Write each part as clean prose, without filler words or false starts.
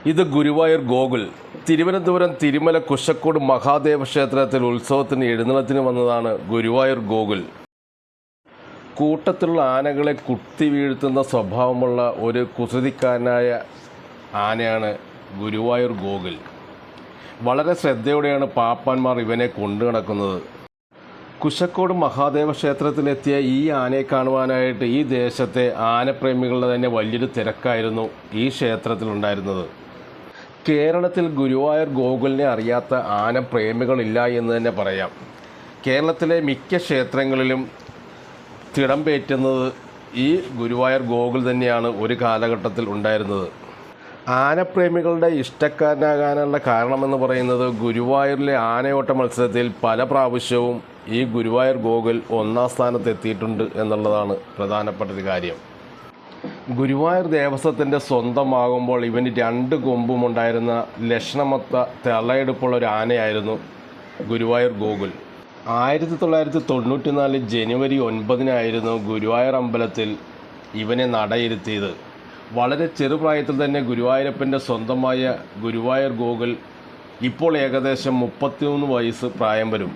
ഇത് ഗുരുവായൂർ ഗോകുൽ. തിരുവനന്തപുരം തിരുമല കുശക്കോട് മഹാദേവ ക്ഷേത്രത്തിൽ ഉത്സവത്തിന് എഴുന്നള്ളത്തിന് വന്നതാണ് ഗുരുവായൂർ ഗോകുൽ. കൂട്ടത്തിലുള്ള ആനകളെ കുത്തി വീഴ്ത്തുന്ന സ്വഭാവമുള്ള ഒരു കുസൃതിക്കാരനായ ആനയാണ് ഗുരുവായൂർ ഗോകുൽ. വളരെ ശ്രദ്ധയോടെയാണ് പാപ്പാന്മാർ ഇവനെ കൊണ്ടു നടക്കുന്നത്. കുശക്കോട് മഹാദേവ ക്ഷേത്രത്തിലെത്തിയ ഈ ആനയെ കാണുവാനായിട്ട് ഈ ദേശത്തെ ആനപ്രേമികളുടെ തന്നെ വലിയൊരു തിരക്കായിരുന്നു ഈ ക്ഷേത്രത്തിലുണ്ടായിരുന്നത്. കേരളത്തിൽ ഗുരുവായൂർ ഗോകുലിനെ അറിയാത്ത ആനപ്രേമികളില്ല എന്ന് തന്നെ പറയാം. കേരളത്തിലെ മിക്ക ക്ഷേത്രങ്ങളിലും തിടംപേറ്റുന്നത് ഈ ഗുരുവായൂർ ഗോകുൽ തന്നെയാണ് ഒരു കാലഘട്ടത്തിൽ ഉണ്ടായിരുന്നത്. ആനപ്രേമികളുടെ ഇഷ്ടക്കാരനാകാനുള്ള കാരണമെന്ന് പറയുന്നത് ഗുരുവായൂരിലെ ആനയോട്ട മത്സരത്തിൽ പല പ്രാവശ്യവും ഈ ഗുരുവായൂർ ഗോകുൽ ഒന്നാം സ്ഥാനത്തെത്തിയിട്ടുണ്ട് എന്നുള്ളതാണ് പ്രധാനപ്പെട്ട കാര്യം. ഗുരുവായൂർ ദേവസ്വത്തിൻ്റെ സ്വന്തമാകുമ്പോൾ ഇവന് 2 കൊമ്പുമുണ്ടായിരുന്ന ലക്ഷണമൊത്ത തെളയെടുപ്പുള്ള ഒരു ആനയായിരുന്നു ഗുരുവായൂർ ഗോകുൽ. 1994 ജനുവരി 9 ഗുരുവായൂർ അമ്പലത്തിൽ ഇവനെ നടയിരുത്തിയത്. വളരെ ചെറുപ്രായത്തിൽ തന്നെ ഗുരുവായൂരപ്പൻ്റെ സ്വന്തമായ ഗുരുവായൂർ ഗോകുൽ ഇപ്പോൾ ഏകദേശം 33 വയസ്സ് പ്രായം വരും.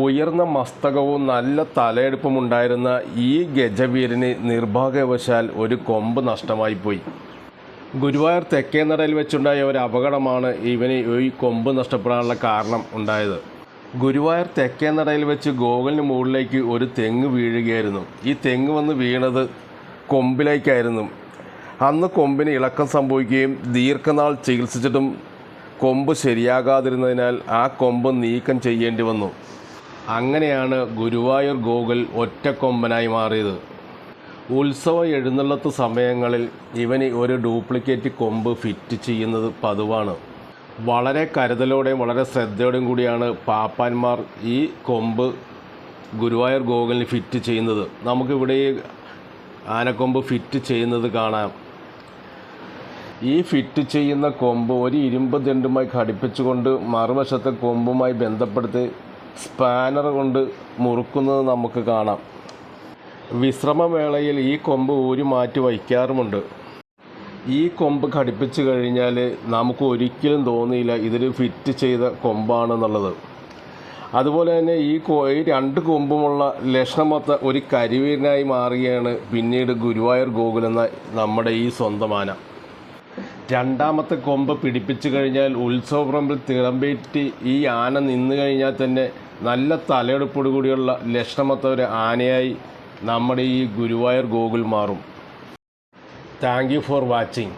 ഉയർന്ന മസ്തകവും നല്ല തലയെടുപ്പുമുണ്ടായിരുന്ന ഈ ഗജവീരന് നിർഭാഗ്യവശാൽ ഒരു കൊമ്പ് നഷ്ടമായിപ്പോയി. ഗുരുവായൂർ തെക്കേനടയിൽ വെച്ചുണ്ടായ ഒരു അപകടമാണ് ഇവന് ഈ കൊമ്പ് നഷ്ടപ്പെടാനുള്ള കാരണം ഉണ്ടായത്. ഗുരുവായൂർ തെക്കേനടയിൽ വെച്ച് ഗോകുലിന് മുകളിലേക്ക് ഒരു തെങ്ങ് വീഴുകയായിരുന്നു. ഈ തെങ്ങ് വന്ന് വീണത് കൊമ്പിലേക്കായിരുന്നു. അന്ന് കൊമ്പിന് ഇളക്കം സംഭവിക്കുകയും ദീർഘനാൾ ചികിത്സിച്ചിട്ടും കൊമ്പ് ശരിയാകാതിരുന്നതിനാൽ ആ കൊമ്പ് നീക്കം ചെയ്യേണ്ടി വന്നു. അങ്ങനെയാണ് ഗുരുവായൂർ ഗോകുൽ ഒറ്റക്കൊമ്പനായി മാറിയത്. ഉത്സവ എഴുന്നള്ളത്ത് സമയങ്ങളിൽ ഇവന് ഒരു ഡ്യൂപ്ലിക്കേറ്റ് കൊമ്പ് ഫിറ്റ് ചെയ്യുന്നത് പതിവാണ്. വളരെ കരുതലോടെയും വളരെ ശ്രദ്ധയോടെയും കൂടിയാണ് പാപ്പാന്മാർ ഈ കൊമ്പ് ഗുരുവായൂർ ഗോകുലിന് ഫിറ്റ് ചെയ്യുന്നത്. നമുക്കിവിടെ ഈ ആനക്കൊമ്പ് ഫിറ്റ് ചെയ്യുന്നത് കാണാം. ഈ ഫിറ്റ് ചെയ്യുന്ന കൊമ്പ് ഒരു ഇരുമ്പ് ദണ്ടുമായി ഘടിപ്പിച്ചുകൊണ്ട് മറുവശത്തെ കൊമ്പുമായി ബന്ധപ്പെടുത്തി സ്പാനർ കൊണ്ട് മുറുക്കുന്നത് നമുക്ക് കാണാം. വിശ്രമവേളയിൽ ഈ കൊമ്പ് ഊരി മാറ്റി വയ്ക്കാറുമുണ്ട്. ഈ കൊമ്പ് ഘടിപ്പിച്ചു കഴിഞ്ഞാൽ നമുക്ക് ഒരിക്കലും തോന്നിയില്ല ഇതൊരു ഫിറ്റ് ചെയ്ത കൊമ്പാണെന്നുള്ളത്. അതുപോലെ തന്നെ ഈ 2 കൊമ്പുമുള്ള ലക്ഷണമൊത്ത ഒരു കരിവീരനായി മാറുകയാണ് പിന്നീട് ഗുരുവായൂർ ഗോകുൽ എന്ന നമ്മുടെ ഈ സ്വന്തം ആന. 2ാമത്തെ കൊമ്പ് പിടിപ്പിച്ചു കഴിഞ്ഞാൽ ഉത്സവപ്പറമ്പിൽ തിടമ്പേറ്റി ഈ ആന നിന്ന് കഴിഞ്ഞാൽ തന്നെ നല്ല തലയെടുപ്പോടു കൂടിയുള്ള ലക്ഷണമൊത്ത ഒരു ആനയായി നമ്മുടെ ഈ ഗുരുവായൂർ ഗോകുൽ മാറും. Thank you for watching.